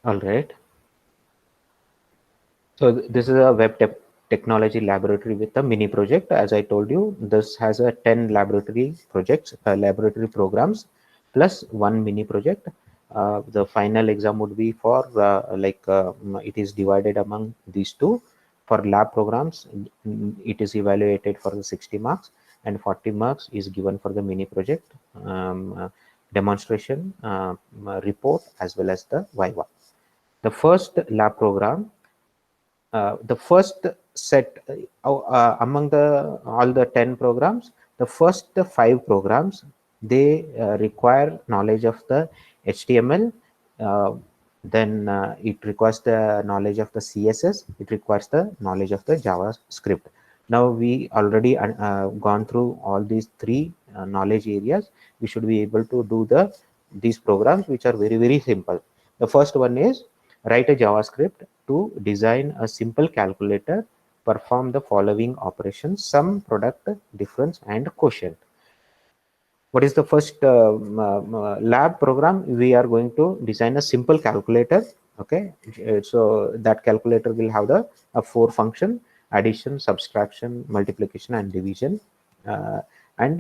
All right. So this is a technology laboratory with a mini project. As I told you, this has a 10 laboratory projects, laboratory programs, plus one mini project. The final exam would be for it is divided among these two. For lab programs, it is evaluated for the 60 marks, and 40 marks is given for the mini project demonstration, report, as well as the viva. The first lab program, the first set among the all the 10 programs, the first 5 programs, they require knowledge of the HTML. Then it requires the knowledge of the CSS. It requires the knowledge of the JavaScript. Now we already gone through all these three knowledge areas. We should be able to do these programs, which are very simple. The first one is write a JavaScript to design a simple calculator, perform the following operations: sum, product, difference, and quotient. What is the first lab program? We are going to design a simple calculator. Okay, so that calculator will have the four function: addition, subtraction, multiplication, and division. Uh, and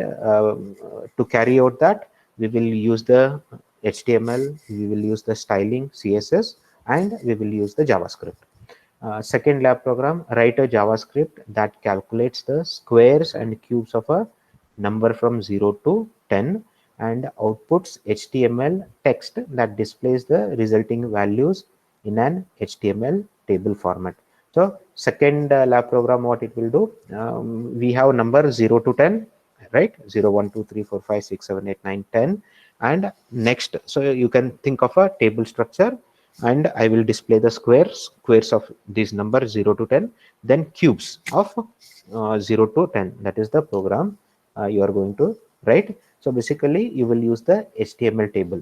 to carry out that, we will use the HTML, we will use the styling CSS, and we will use the JavaScript. Second lab program, write a JavaScript that calculates the squares and cubes of a number from 0 to 10 and outputs HTML text that displays the resulting values in an HTML table format. So second lab program, what it will do, we have number 0 to 10, right? 0, 1, 2, 3, 4, 5, 6, 7, 8, 9, 10. And next, so you can think of a table structure, and I will display the squares of this number 0 to 10, then cubes of 0 to 10. That is the program you are going to write. So basically, you will use the HTML table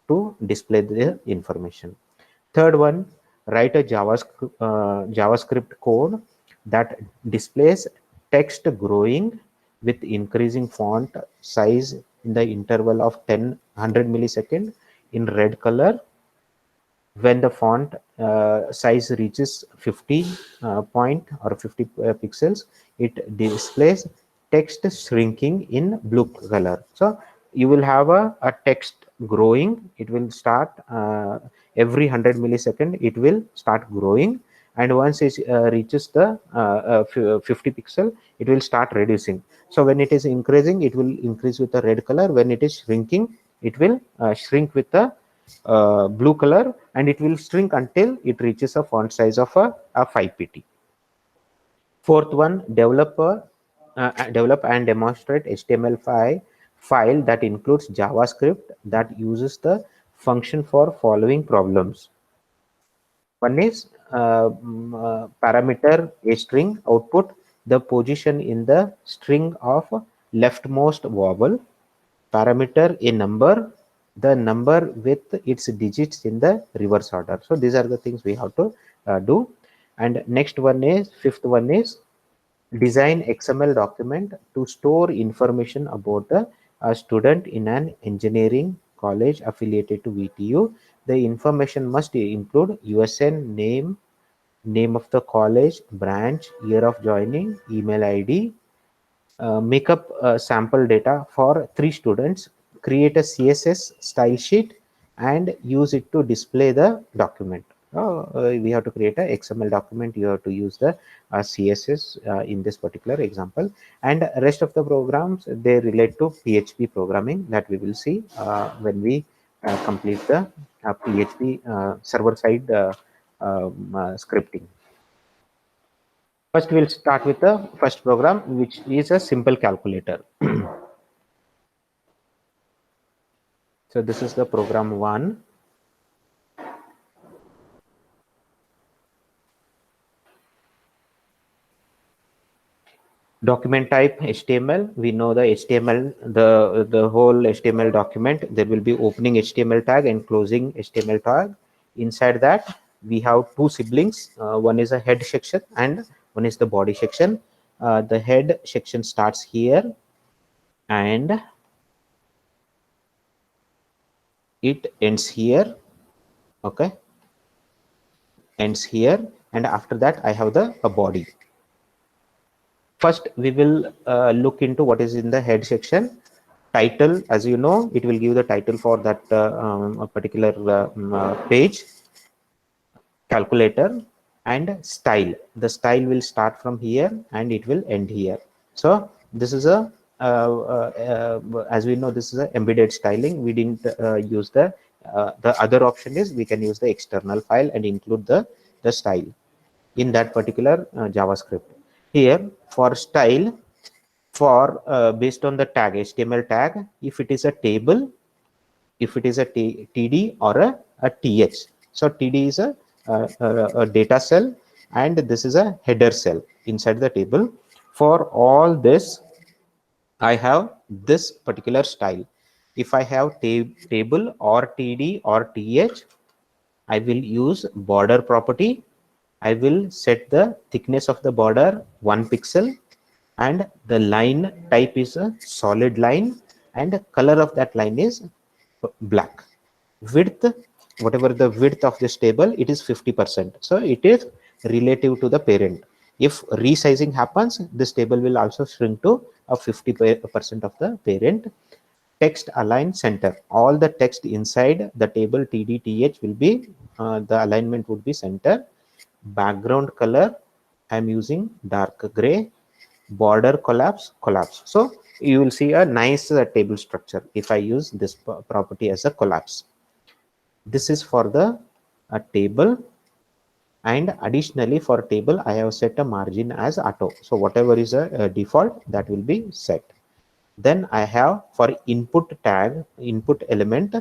to display the information. Third one, write a JavaScript code that displays text growing with increasing font size in the interval of 100 millisecond in red color. When the font size reaches 50 point or 50 pixels, it displays text shrinking in blue color. So you will have a text growing. It will start every 100 millisecond, it will start growing, and once it reaches the 50 pixel, it will start reducing. So when it is increasing, it will increase with the red color. When it is shrinking, it will shrink with the blue color, and it will shrink until it reaches a font size of a 5pt. Fourth one, develop and demonstrate HTML5 file that includes JavaScript that uses the function for following problems. One is parameter a string, output the position in the string of leftmost vowel. Parameter a number, the number with its digits in the reverse order. So these are the things we have to do. And next one is, fifth one is, design XML document to store information about a student in an engineering college affiliated to VTU. The information must include USN name, name of the college, branch, year of joining, email ID. Make up sample data for 3 students, create a CSS style sheet, and use it to display the document. We have to create a XML document. You have to use the CSS in this particular example, and rest of the programs, they relate to PHP programming that we will see when we complete the PHP server side scripting. First, we'll start with the first program, which is a simple calculator. So this is the program 1. Document type HTML. We know the HTML, the whole HTML document. There will be opening HTML tag and closing HTML tag. Inside that, we have two siblings. One is a head section and one is the body section. The head section starts here and it ends here. Okay. ends here, and after that I have the a body. First we will look into what is in the head section. Title, as you know, it will give the title for that a particular page, calculator, and style. The style will start from here and it will end here. So this is a as we know, this is a embedded styling. We didn't use the other option is we can use the external file and include the style in that particular JavaScript. Here for style, for based on the tag HTML tag, if it is a table, if it is a TD or a TH. So TD is a data cell and this is a header cell inside the table. For all this, I have this particular style. If I have table or TD or TH, I will use border property. I will set the thickness of the border 1 pixel and the line type is a solid line and the color of that line is black. Width, whatever the width of this table, it is 50%. So it is relative to the parent. If resizing happens, this table will also shrink to a 50% of the parent. Text align center. All the text inside the table TDTH will be the alignment would be center. Background color, I'm using dark gray. Border collapse. So you will see a nice table structure if I use this property as a collapse. This is for the table, and additionally for table I have set a margin as auto. So whatever is a default, that will be set. Then I have for input tag, input element,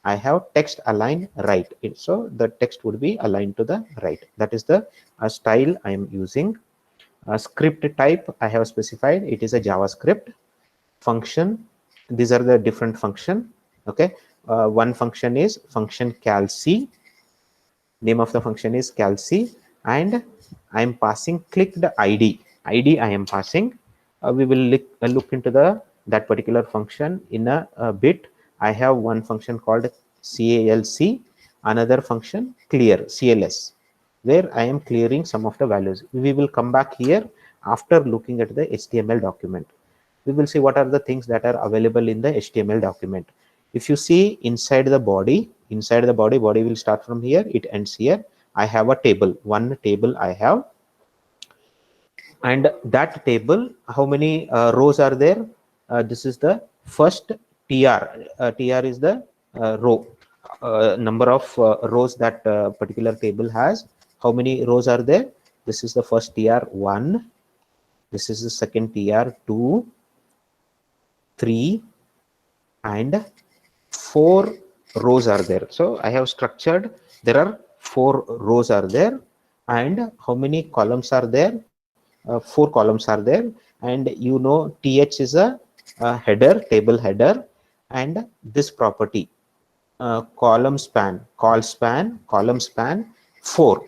I have text align right. So the text would be aligned to the right. That is the style I am using. Script type I have specified, it is a JavaScript. Function, these are the different function. Okay, one function is function calc. Name of the function is calc, and I am passing clicked id I am passing. We will look into that particular function in a bit. I have one function called calc, another function clear cls, where I am clearing some of the values. We will come back here after looking at the HTML document. We will see what are the things that are available in the HTML document. If you see inside the body, body will start from here, it ends here. I have a table, one table I have, and that table, how many rows are there? This is the first tr. Tr is the row, number of rows that particular table has. How many rows are there? This is the first tr1, this is the second tr2, 3, and 4 rows are there. So I have structured, there are 4 rows are there, and how many columns are there? 4 columns are there. And you know th is a header, table header, and this property column span, column span 4.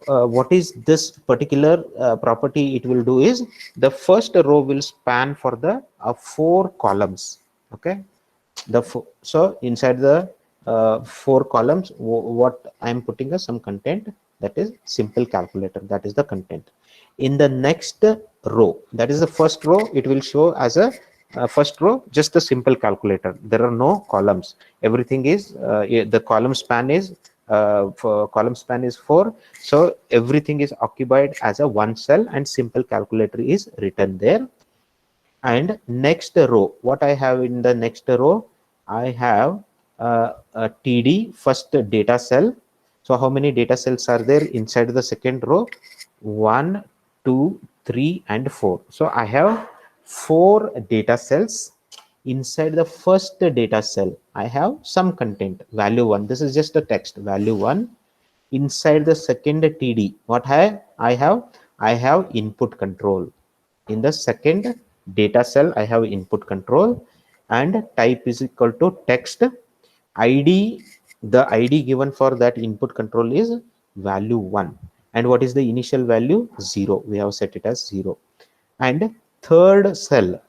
What is this particular property it will do is the first row will span for the 4 columns. Okay, so inside the 4 columns, what I am putting is some content, that is simple calculator, that is the content. In the next row, that is the first row, it will show as a first row just a simple calculator. There are no columns, everything is the column span is column span is 4, so everything is occupied as a one cell and simple calculator is written there. And next row, what I have in the next row, I have a TD, first data cell. So how many data cells are there inside the second row? 1, 2, 3, and 4. So I have 4 data cells. Inside the first data cell, I have some content, value 1. This is just a text, value 1. Inside the second TD, what I have input control. In the second data cell, I have input control, and type is equal to text. ID, the ID given for that input control is value 1. And what is the initial value? 0. We have set it as 0. And third cell,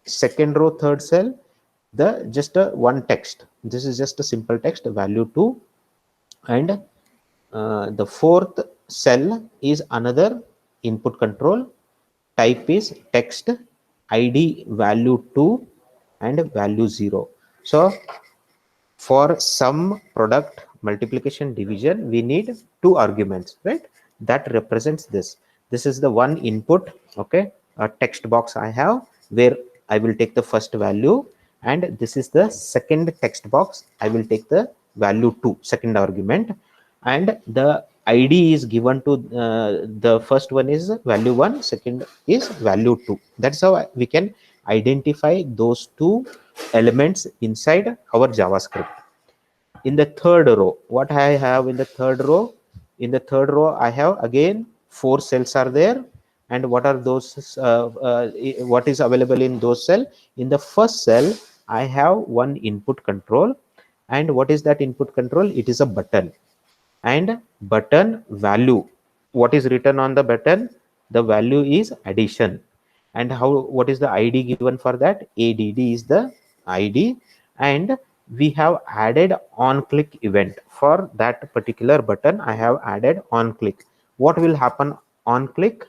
second row, third cell, the just a one text. This is just a simple text, value 2. And The fourth cell is another input control. Type is text, id value 2 and value 0. So for some product multiplication division, we need two arguments, right? That represents this is the one input, okay, a text box I have where I will take the first value, and this is the second text box. I will take the value 2, second argument, and the id is given to the first one is value 1, second is value 2. That's how we can identify those two elements inside our JavaScript. In the third row, what I have in the third row? In the third row, I have again 4 cells are there. And what are those? What is available in those cell? In the first cell, I have one input control. And what is that input control? It is a button. And button value. What is written on the button? The value is addition. And what is the id given for that? Add is the id, and we have added on click event for that particular button. I have added on click. What will happen on click?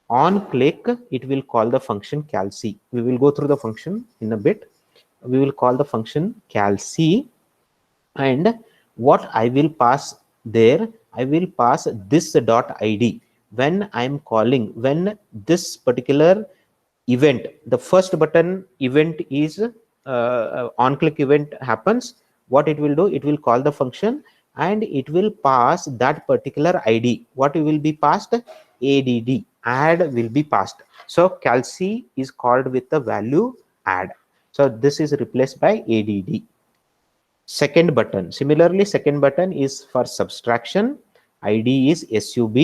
On click, it will call the function calc. We will go through the function in a bit. We will call the function calc, and what I will pass there, I will pass this dot id when I'm calling, when this particular event, the first button event is on click event happens. What it will do, it will call the function and it will pass that particular id. What will be passed? Add will be passed. So calc is called with the value add. So this is replaced by add. Second button, similarly, second button is for subtraction. id is sub.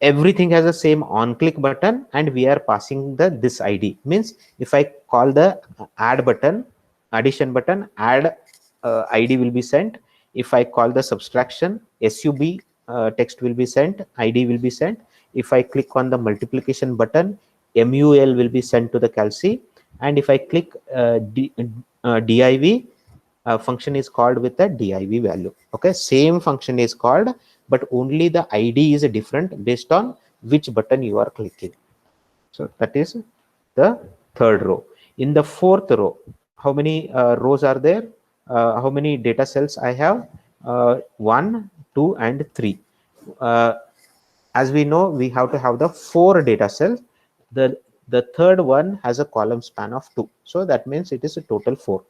Everything has the same on click button, and we are passing the this id. Means if I call the add button, addition button, add id will be sent. If I call the subtraction, sub text will be sent, id will be sent. If I click on the multiplication button, mul will be sent to the calc. And if I click div, function is called with the div value. Okay, same function is called, but only the id is different based on which button you are clicking. So that is the third row. In the fourth row, how many rows are there? How many data cells I have? 1, 2 and 3. As we know, we have to have the 4 data cells. The third one has a column span of 2, so that means it is a total 4.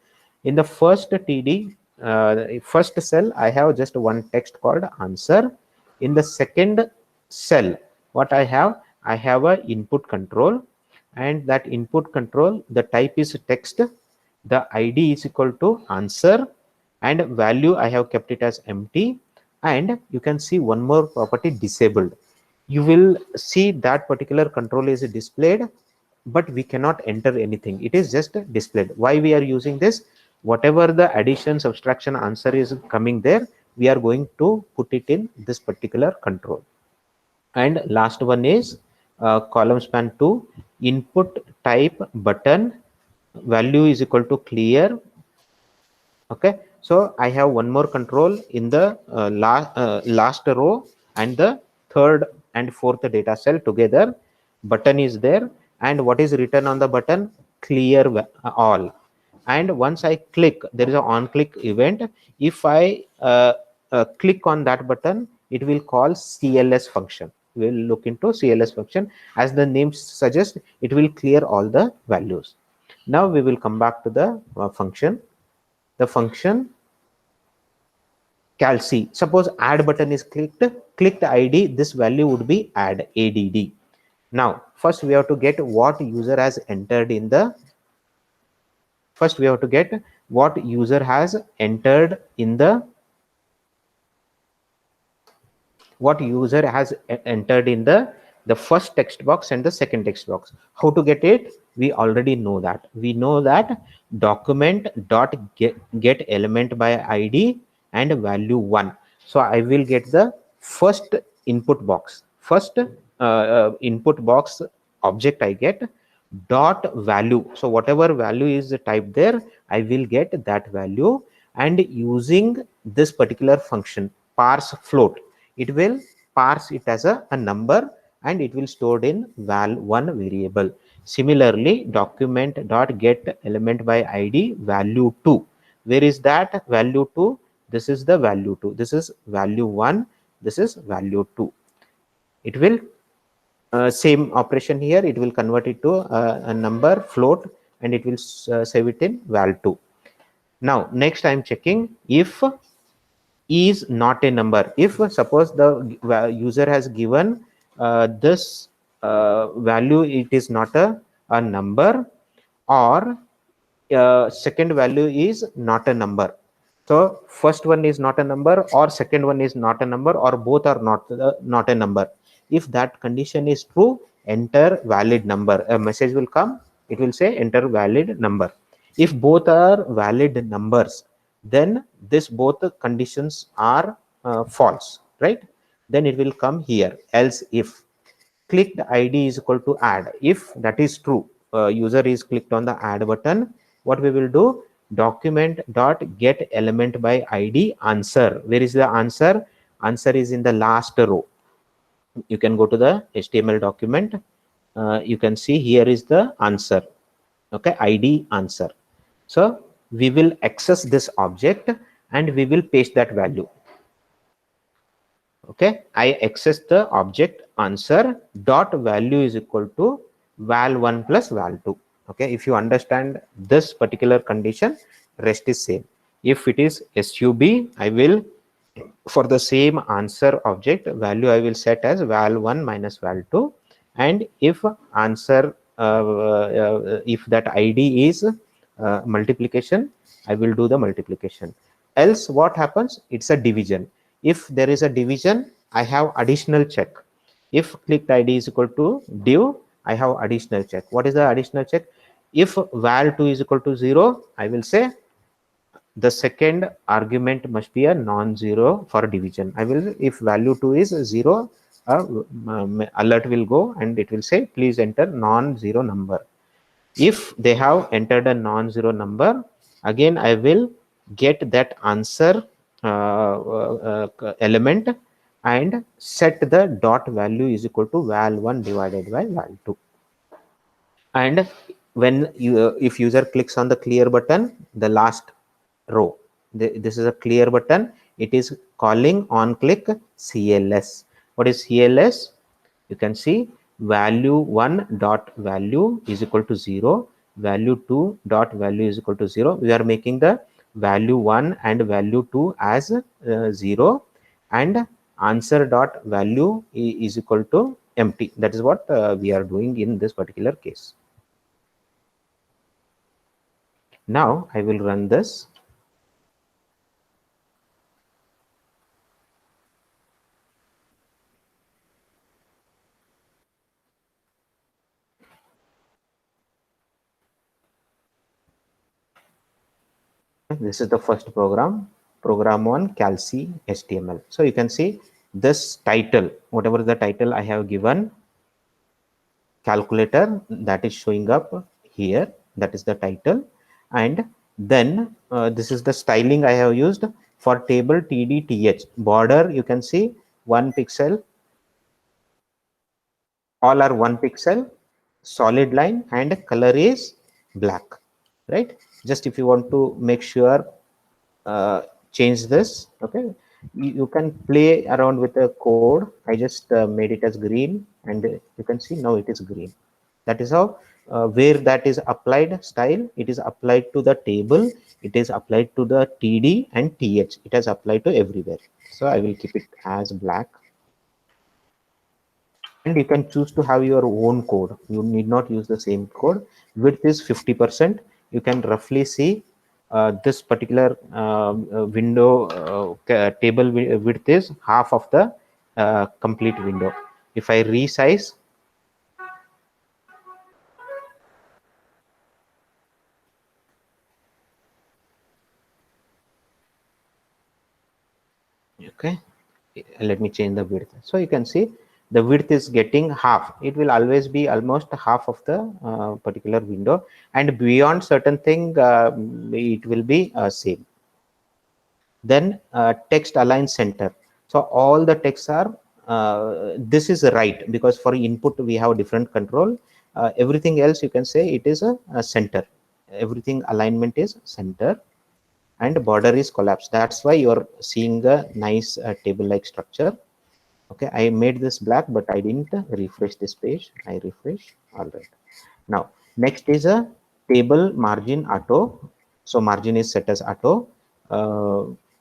In the first td, first cell, I have just one text called answer. In the second cell, what I have a input control, and that input control, the type is text, the id is equal to answer, and value I have kept it as empty. And you can see one more property, disabled. You will see that particular control is displayed, but we cannot enter anything. It is just displayed. Why we are using this? Whatever the addition, subtraction answer is coming there, we are going to put it in this particular control. And last one is column span 2, input type button, value is equal to clear. Okay, so I have one more control in the last row, and the third and fourth data cell together. Button is there, and what is written on the button? Clear all. And once I click, there is an on click event. If I click on that button, it will call cls function. We will look into cls function. As the name suggests, it will clear all the values. Now we will come back to the function. The function calc. Suppose add button is clicked id, this value would be add. Now first we have to get what user has entered in the the first text box and the second text box. How to get it? We already know that. We know that document dot get element by id and value 1. So I will get the first input box, input box object I get, dot value. So whatever value is typed there, I will get that value. And using this particular function, parse float, it will parse it as a number and it will stored in val1 variable. Similarly, document dot get element by id value 2. Where is that value 2? This is the value 2. This is value 1. This is value 2. It will same operation here. It will convert it to a number float and it will save it in val2. Now next I am checking if is not a number. If suppose the user has given this value, it is not a number, or second value is not a number. So first one is not a number, or second one is not a number, or both are not a number. If that condition is true, enter valid number. A message will come. It will say enter valid number. If both are valid numbers, then this both conditions are false, right? Then it will come here. Else if clicked id is equal to add. If that is true, user is clicked on the add button, what we will do, document dot get element by id answer. Where is the answer? Answer is in the last row. You can go to the HTML document. You can see here is the answer. Okay, id answer. So we will access this object and we will paste that value. Okay, I access the object answer dot value is equal to val1 plus val2. Okay, if you understand this particular condition, rest is same. If it is sub, I will, for the same answer object value, I will set as val1 minus val2. And if answer if that id is multiplication, I will do the multiplication. Else what happens? It's a division. If there is a division, I have additional check. If clicked id is equal to div, I have additional check. What is the additional check? If val2 is equal to 0, I will say the second argument must be a non-zero for division. I will, if value 2 is 0, alert will go and it will say please enter non-zero number. If they have entered a non-zero number, again I will get that answer element and set the dot value is equal to val1 divided by val2. And when you if user clicks on the clear button, the last row, this is a clear button, it is calling on click CLS. What is CLS? You can see value 1 dot value is equal to 0, value 2 dot value is equal to 0. We are making the value 1 and value 2 as 0, and answer dot value is equal to empty. That is what we are doing in this particular case. Now I will run this. This is the first program, program 1 CalC HTML. So you can see this title, whatever the title I have given, calculator, that is showing up here. That is the title. And then this is the styling I have used for table TDTH. Border, you can see 1 pixel, all are 1 pixel, solid line, and color is black, right? Just if you want to make sure, change this. Okay, you can play around with the code. I just made it as green, and you can see now it is green. That is how where that is applied style, it is applied to the table, it is applied to the TD and TH, it has applied to everywhere. So I will keep it as black. And you can choose to have your own code. You need not use the same code. Width is 50%. You can roughly see this particular window table width is half of the complete window. If I resize, okay, let me change the width. So you can see the width is getting half. It will always be almost half of the particular window, and beyond certain thing it will be same. Then text align center. So all the texts are this is right, because for input we have different control. Everything else you can say it is a center. Everything alignment is center, and border is collapsed. That's why you're seeing a nice table like structure. Okay, I made this black, but I didn't refresh this page. I refresh. All right. Now next is a table margin auto. So margin is set as auto.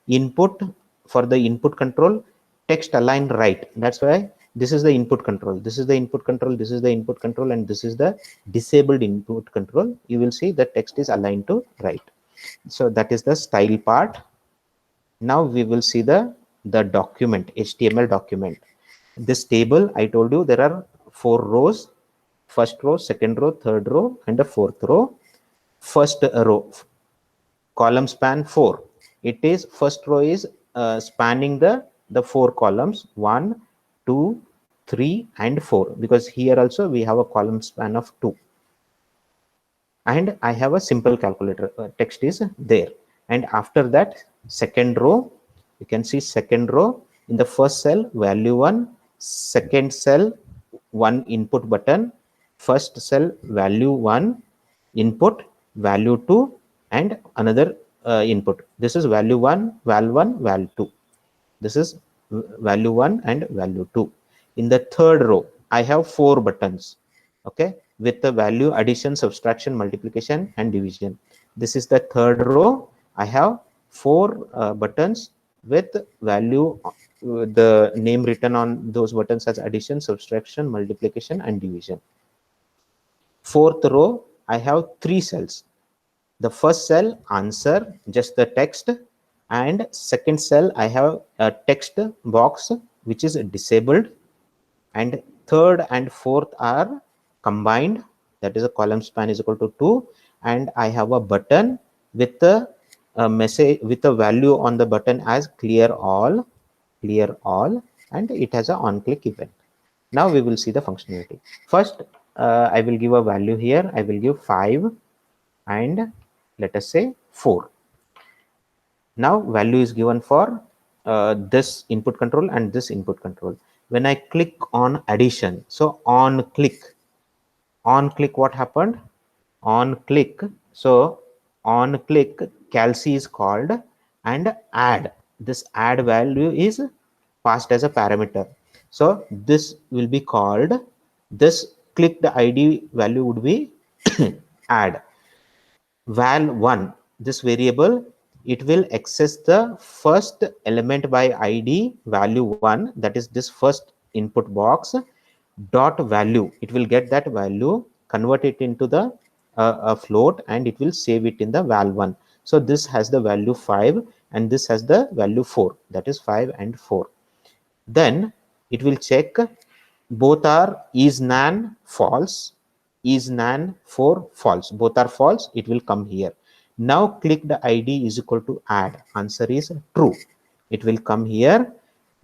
Input, for the input control, text align right. That's why this is the input control. This is the input control. This is the input control, and this is the disabled input control. You will see the text is aligned to right. So that is the style part. Now we will see the document, HTML document. This table, I told you there are 4 rows: first row, second row, third row, and the fourth row. First row, column span 4. It is first row is spanning the 4 columns, 1, 2, 3, and 4, because here also we have a column span of 2. And I have a simple calculator, text is there. And after that, second row, you can see second row, in the first cell value 1, second cell 1 input button, first cell value 1 input, value 2, and another input. This is value 1, val 1, val 2. This is value 1 and value 2. In the third row, I have 4 buttons, okay, with the value addition, subtraction, multiplication, and division. This is the third row. I have 4 buttons with value, the name written on those buttons as addition, subtraction, multiplication, and division. Fourth row, I have 3 cells. The first cell, answer, just the text, and second cell I have a text box which is disabled, and third and fourth are combined, that is a column span is equal to 2, and I have a button with a message with a value on the button as clear all, and it has a on click event. Now we will see the functionality. First I will give a value here. I will give 5 and let us say 4. Now value is given for this input control and this input control. When I click on addition, so on click, what happened? On click, so on click, calc is called, and add, this add value is passed as a parameter. So this will be called, this clicked id value would be add. Val1, this variable, it will access the first element by id value 1, that is this first input box, dot value. It will get that value, convert it into the a float, and it will save it in the val1. So this has the value 5 and this has the value 4, that is 5 and 4. Then it will check both are is nan false, is nan 4 false, both are false, it will come here. Now click the id is equal to add, answer is true, it will come here,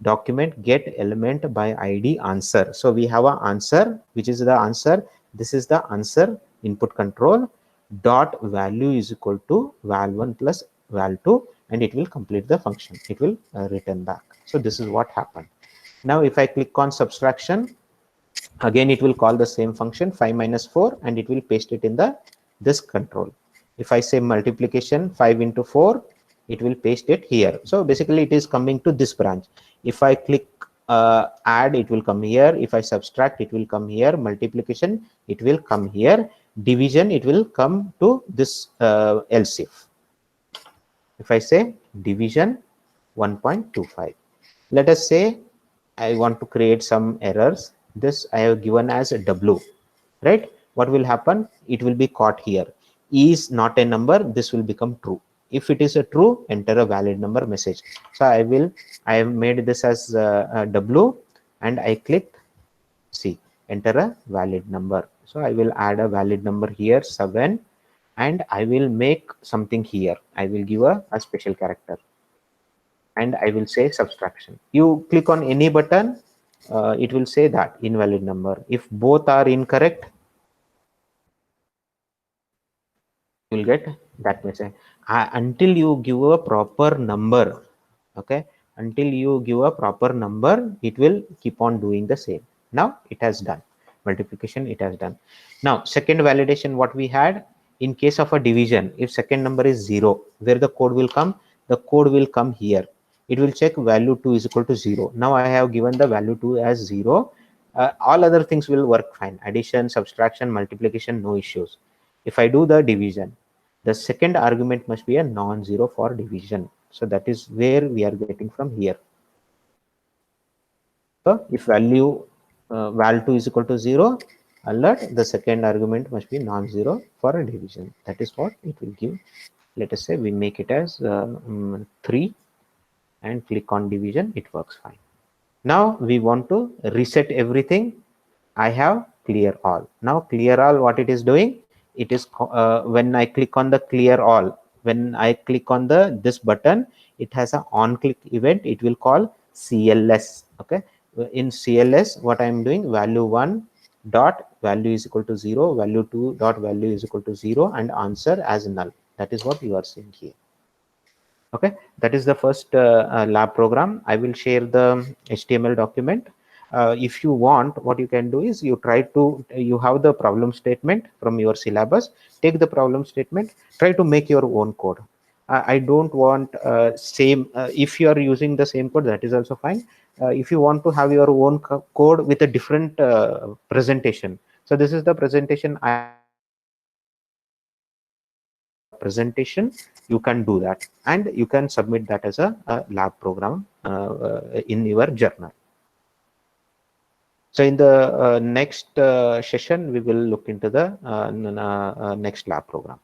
document get element by id answer. So we have an answer, which is the answer, this is the answer input control, dot value is equal to val1 plus val2, and it will complete the function, it will return back. So this is what happened. Now if I click on subtraction, again it will call the same function 5 minus 4, and it will paste it in the this control. If I say multiplication 5 into 4, it will paste it here. So basically it is coming to this branch. If I click add, it will come here. If I subtract, it will come here. Multiplication, it will come here. Division, it will come to this else if I say division 1.25. Let us say I want to create some errors. This I have given as a W, right? What will happen? It will be caught here. Is not a number, this will become true. If it is a true, enter a valid number message. So I have made this as a W, and I click C, enter a valid number. So I will add a valid number here, 7, and I will make something here. I will give a special character, and I will say subtraction. You click on any button, it will say that invalid number. If both are incorrect, you will get that message. Until you give a proper number, okay, until you give a proper number, it will keep on doing the same. Now it has done multiplication, it has done. Now second validation, what we had, in case of a division, if second number is 0, where the code will come, the code will come here. It will check value 2 is equal to 0. Now I have given the value 2 as 0. All other things will work fine. Addition, subtraction, multiplication, no issues. If I do the division, the second argument must be a non-zero for division. So that is where we are getting from here. So if value val2 is equal to 0, alert, the second argument must be non-zero for a division. That is what it will give. Let us say we make it as 3 and click on division, it works fine. Now we want to reset everything. I have clear all. Now clear all, what it is doing, it is when I click on the clear all, when I click on the this button, it has an on click event, it will call CLS. Okay, in CLS what I am doing, value 1 dot value is equal to 0, value 2 dot value is equal to 0, and answer as null. That is what you are seeing here. Okay, that is the first lab program. I will share the HTML document. If you want, what you can do is you try to, you have the problem statement from your syllabus, take the problem statement, try to make your own code. I don't want same, if you are using the same code, that is also fine. If you want to have your own code with a different presentation, so this is the presentation I have presentation, you can do that, and you can submit that as a lab program in your journal. So in the next session, we will look into the next lab program.